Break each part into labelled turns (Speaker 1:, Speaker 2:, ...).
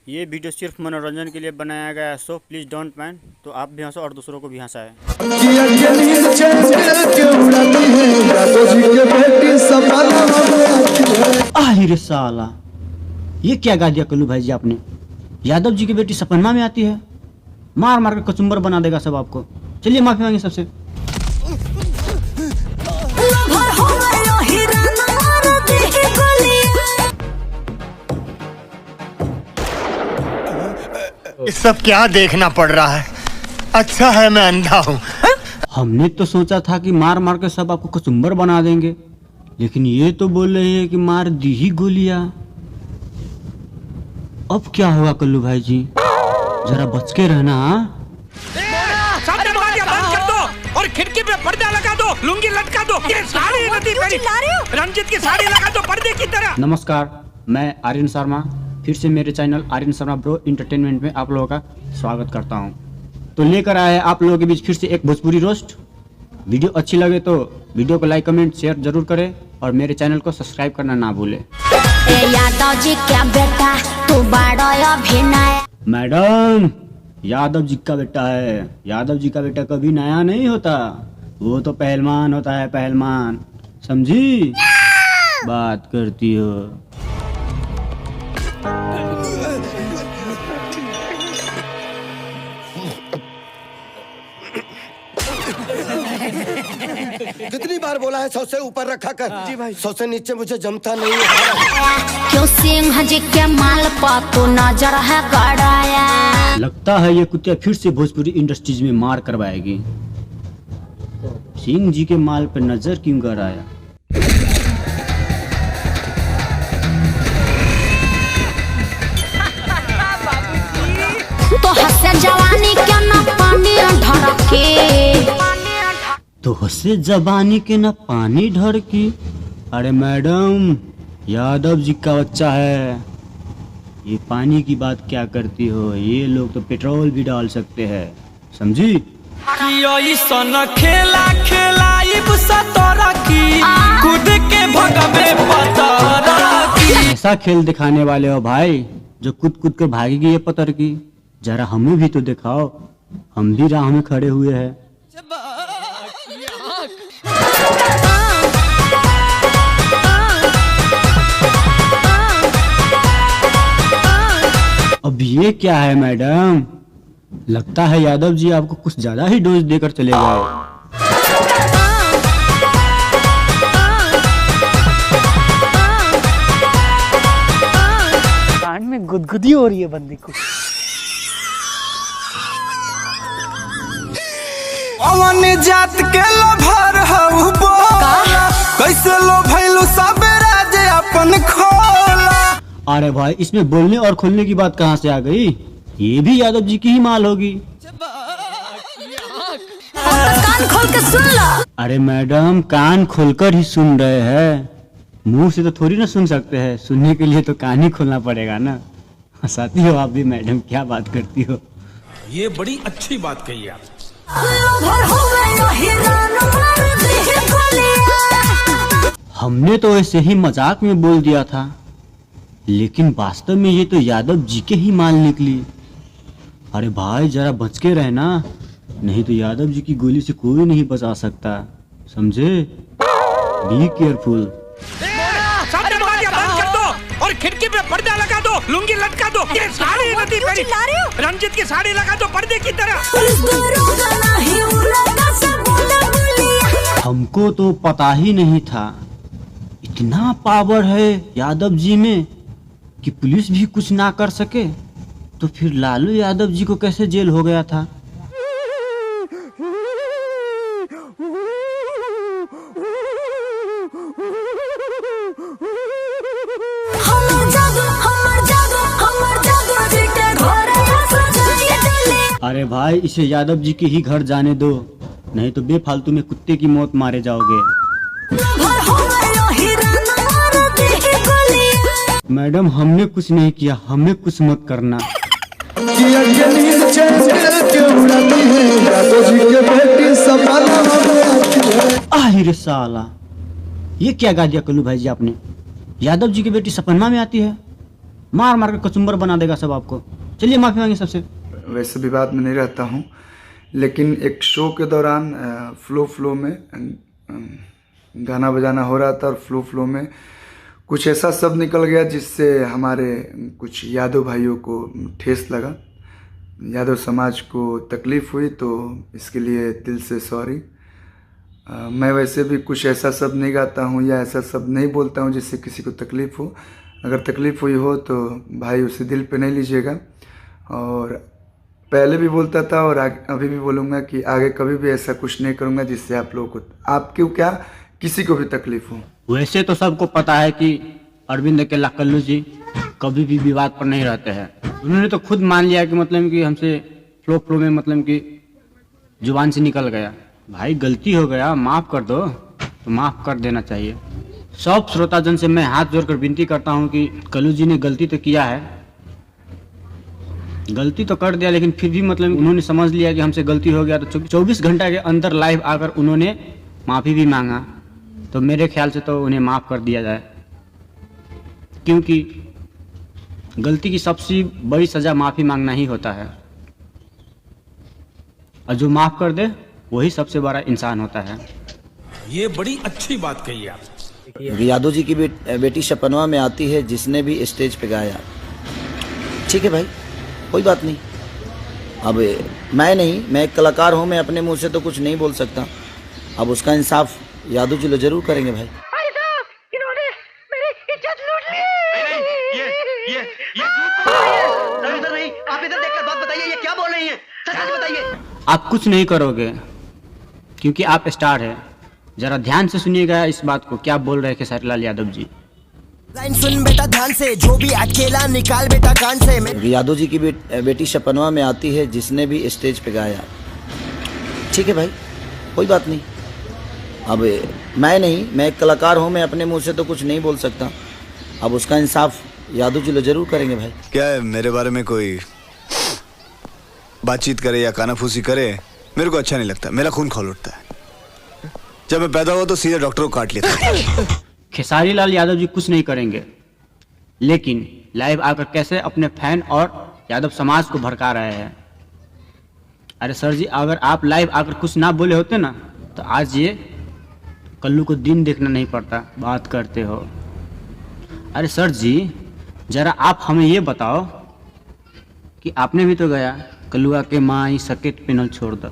Speaker 1: ये वीडियो सिर्फ मनोरंजन के लिए बनाया गया है, सो प्लीज़ डोंट माइंड। तो आप भी हंसो और दूसरों को भी हंसाएं।
Speaker 2: रे साला, ये क्या गा दिया कल्लू भाई जी आपने? यादव जी की बेटी सपनमा में आती है, मार मार कर कचुम्बर बना देगा सब आपको। चलिए माफी मांगे सबसे।
Speaker 3: ये सब क्या देखना पड़ रहा है? अच्छा है मैं अंधा हूँ।
Speaker 2: हमने तो सोचा था कि मार मार के सब आपको कचुम्बर बना देंगे, लेकिन ये तो बोल रही है कि मार दी ही गोलियां। अब क्या होगा कल्लू भाई जी, जरा बच के रहना।
Speaker 4: सामने दरवाजा बंद कर दो और खिड़की पे पर्दा लगा दो, लुंगी लटका दो। ये साड़ी नदी पहनी, रंजित की साड़ी लगा दो पर्दे की तरह।
Speaker 2: नमस्कार, मैं आर्यन शर्मा फिर से मेरे channel Aryan Sharma bro entertainment में आप लोगों का स्वागत करता हूं। तो लेकर आए आप लोगों के बीच फिर से एक भोजपुरी रोस्ट। वीडियो अच्छी लगे तो वीडियो को लाइक कमेंट शेयर जरूर करें और मेरे चैनल को सब्सक्राइब करना ना भूलें।
Speaker 5: यादव जी क्या बेटा तू बड़ा अभिनय।
Speaker 2: मैडम, यादव जी का बेटा है। यादव जी का बेटा कभी नया नहीं होता, वो तो पहलवान होता है, पहलवान। समझी? बात करती हो।
Speaker 3: कितनी बार बोला है 100 से ऊपर रखा कर। जी भाई। 100 से नीचे मुझे जमता नहीं है।
Speaker 5: क्यों सिंह जी के माल पर तू नजर है गड़ाया।
Speaker 2: लगता है ये कुत्ता फिर से भोजपुरी इंडस्ट्रीज में मार करवाएगी। सिंह जी के माल पर नजर क्यों गड़ाया?
Speaker 5: तो हंसे जवानी क्या ना पानी ढरके,
Speaker 2: तो हंसे जबानी के न पानी ढर की। अरे मैडम, यादव जी का बच्चा है, ये पानी की बात क्या करती हो? ये लोग तो पेट्रोल भी डाल सकते हैं, समझी?
Speaker 4: खेला खेलाइब सतरा की, कूद के भगवे पतरा की।
Speaker 2: ऐसा खेल दिखाने वाले हो भाई जो कूद कूद कर भागेगी ये पतर की। जरा हमें भी तो दिखाओ, हम भी राह में खड़े हुए हैं। अब ये क्या है मैडम? लगता है यादव जी आपको कुछ ज्यादा ही डोज देकर चले गए।
Speaker 6: कान में गुदगुदी हो रही है बंदी को।
Speaker 4: अवन जात के लभर हऊ बोला, कैसे लो भैलू सब राज अपन खोला।
Speaker 2: अरे भाई, इसमें बोलने और खोलने की बात कहाँ से आ गई? ये भी यादव जी की ही माल होगी।
Speaker 5: कान खोल के सुन लो।
Speaker 2: अरे मैडम, कान खोलकर ही सुन रहे हैं, मुंह से तो थोड़ी ना सुन सकते हैं। सुनने के लिए तो कान ही खोलना पड़ेगा ना। हंसाती हो आप भी मैडम, क्या बात करती हो?
Speaker 4: ये बड़ी अच्छी बात कही आप।
Speaker 2: हमने तो ऐसे ही मजाक में बोल दिया था, लेकिन वास्तव में ये तो यादव जी के ही माल निकली। अरे भाई, जरा बच के रहना, नहीं तो यादव जी की गोली से कोई नहीं बचा सकता, समझे? Be careful.
Speaker 4: सामने दरवाजा बंद कर दो और खिड़की पे पर्दा लगा दो, लुंगी लटका दो। ये साड़ी नदी पहनी, रंजित की साड़ी लगा दो पर्दे की तरह।
Speaker 2: हमको तो पता ही नहीं था इतना पावर है यादव जी में कि पुलिस भी कुछ ना कर सके। तो फिर लालू यादव जी को कैसे जेल हो गया था? अरे भाई, इसे यादव जी के ही घर जाने दो, नहीं तो बेफालतू में कुत्ते की मौत मारे जाओगे। मैडम, हमने कुछ नहीं किया, हमें कुछ मत करना। रे साला, ये क्या गा दिया कल्लू भाई जी आपने? यादव जी की बेटी सपनमा में आती है, मार मार के कचुम्बर बना देगा सब आपको। चलिए माफी मांगिए सबसे।
Speaker 7: वैसे विवाद में नहीं रहता हूँ, लेकिन एक शो के दौरान फ्लो में गाना बजाना हो रहा था और फ्लो में कुछ ऐसा शब्द निकल गया जिससे हमारे कुछ यादव भाइयों को ठेस लगा, यादव समाज को तकलीफ़ हुई, तो इसके लिए दिल से सॉरी। मैं वैसे भी कुछ ऐसा शब्द नहीं गाता हूँ या ऐसा शब्द नहीं बोलता हूँ जिससे किसी को तकलीफ़ हो। अगर तकलीफ़ हुई हो तो भाई उसे दिल पे नहीं लीजिएगा। और पहले भी बोलता था और अभी भी बोलूँगा कि आगे कभी भी ऐसा कुछ नहीं करूँगा जिससे आप लोगों को, आपको क्या, किसी को भी तकलीफ़ हो।
Speaker 2: वैसे तो सबको पता है कि अरविंद अकेला कल्लू जी कभी भी विवाद पर नहीं रहते हैं। उन्होंने तो खुद मान लिया कि मतलब कि हमसे फ्लो में मतलब कि जुबान से निकल गया। भाई गलती हो गया, माफ़ कर दो तो माफ़ कर देना चाहिए। सब श्रोताजन से मैं हाथ जोड़कर विनती करता हूँ कि कल्लू जी ने गलती तो किया है, गलती तो कर दिया, लेकिन फिर भी मतलब उन्होंने समझ लिया कि हमसे गलती हो गया, तो 24 घंटा के अंदर लाइव आकर उन्होंने माफ़ी भी मांगा, तो मेरे ख्याल से तो उन्हें माफ़ कर दिया जाए, क्योंकि गलती की सबसे बड़ी सज़ा माफ़ी मांगना ही होता है। और जो माफ़ कर दे वही सबसे बड़ा इंसान होता है।
Speaker 4: ये बड़ी अच्छी बात कही आप।
Speaker 8: यादव जी की बेटी सपनवा में आती है, जिसने भी स्टेज पे गाया। ठीक है भाई, कोई बात नहीं। अब मैं एक कलाकार हूँ, मैं अपने मुंह से तो कुछ नहीं बोल सकता। अब उसका इंसाफ यादव जी लोग जरूर करेंगे भाई।
Speaker 6: इन्होंने मेरी इज्जत लूट ली। नहीं, आप इधर देखकर बात बताइए, ये क्या बोल रही हैं? सच बताइए।
Speaker 2: आप कुछ नहीं करोगे क्योंकि आप स्टार हैं। जरा ध्यान से सुनिएगा इस बात को, क्या बोल रहे हैं खेसारी लाल यादव जी।
Speaker 9: लाइन सुन बेटा ध्यान से, जो भी अकेला निकाल बेटा कान से।
Speaker 8: यादव जी की बेटी सपनवा में आती है, जिसने भी स्टेज पे गाया। ठीक है भाई, कोई बात नहीं। अब मैं एक कलाकार हूँ, मैं अपने मुंह से तो कुछ नहीं बोल सकता। अब उसका इंसाफ यादव जी लोग जरूर करेंगे भाई।
Speaker 10: क्या है, मेरे बारे में कोई बातचीत करे या कानाफूसी करे, मेरे को अच्छा नहीं लगता। मेरा खून खौल उठता है। जब मैं पैदा हुआ तो सीधे डॉक्टर को काट लिया था।
Speaker 2: खेसारी लाल यादव जी कुछ नहीं करेंगे, लेकिन लाइव आकर कैसे अपने फैन और यादव समाज को भड़का रहे हैं। अरे सर जी, अगर आप लाइव आकर कुछ ना बोले होते ना, तो आज ये कल्लू को दिन देखना नहीं पड़ता। बात करते हो। अरे सर जी, जरा आप हमें ये बताओ कि आपने भी तो गया कल्लुआ के माँ सकेट पिनल छोड़ दो,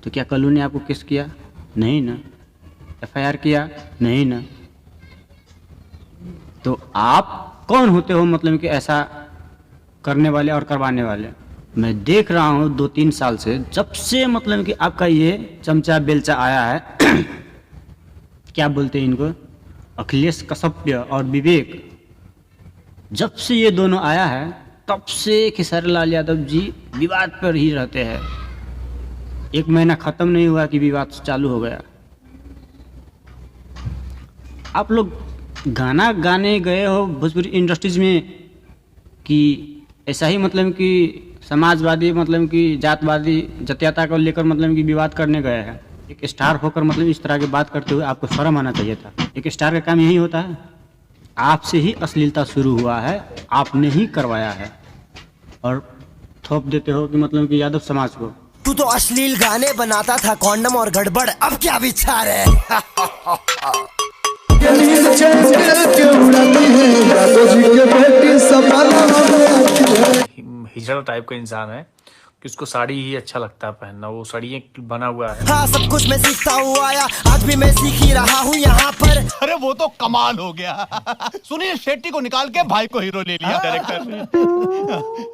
Speaker 2: तो क्या कल्लू ने आपको किस किया? नहीं ना। FIR किया? नहीं ना। तो आप कौन होते हो मतलब कि ऐसा करने वाले और करवाने वाले? मैं देख रहा हूँ 2-3 साल से, जब से मतलब कि आपका ये चमचा बेलचा आया है क्या बोलते हैं इनको, अखिलेश कश्यप और विवेक, जब से ये दोनों आया है तब से खेसारी लाल यादव जी विवाद पर ही रहते हैं। 1 महीना ख़त्म नहीं हुआ कि विवाद चालू हो गया। आप लोग गाना गाने गए हो भोजपुरी इंडस्ट्रीज में कि ऐसा ही मतलब कि समाजवादी मतलब कि जातवादी जातीयता को लेकर मतलब कि विवाद करने गए हैं? एक स्टार होकर मतलब इस तरह की बात करते हुए आपको शर्म आना चाहिए था। एक स्टार का काम यही होता है। आपसे ही अश्लीलता शुरू हुआ है, आपने ही करवाया है, और थोप देते हो कि मतलब कि यादव समाज को।
Speaker 9: तू तो अश्लील गाने बनाता था, कॉन्डम और गड़बड़, अब क्या विचार है?
Speaker 11: हिजड़ा टाइप का इंसान है कि उसको साड़ी ही अच्छा लगता है पहनना, वो साड़ी बना हुआ है।
Speaker 9: हाँ, सब कुछ मैं सीखता हूँ आया, आज भी मैं सीख ही रहा हूँ यहाँ पर।
Speaker 12: अरे वो तो कमाल हो गया। सुनील शेट्टी को निकाल के भाई को हीरो ले लिया डायरेक्टर ने।